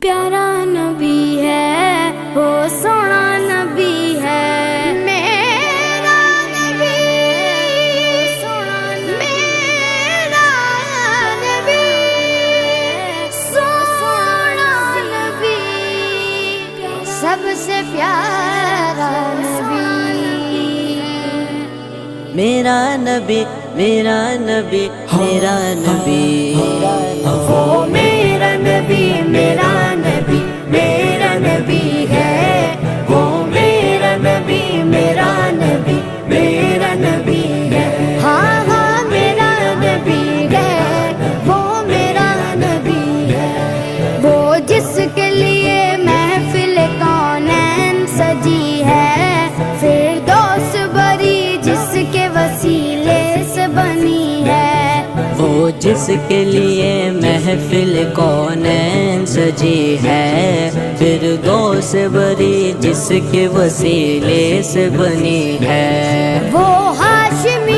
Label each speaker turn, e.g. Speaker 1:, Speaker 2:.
Speaker 1: پیارا نبی ہے وہ سونا نبی ہے میرا نبی میرا نبی سونا نبی سب سے پیارا نبی
Speaker 2: میرا نبی میرا نبی میرا نبی
Speaker 1: وہ میرا نبی میرا نبی میرا نبی ہے وہ میرا نبی میرا نبی میرا نبی ہے ہاں ہاں میرا نبی ہے وہ میرا نبی ہے وہ جس کے لیے محفل کونین سجی ہے فردوس بری جس کے وسیلے سے بنی ہے
Speaker 2: وہ جس کے لیے محفل کونین سجی ہے فردوس بری جس کے وسیلے سے بنی ہے
Speaker 1: وہ ہاشمی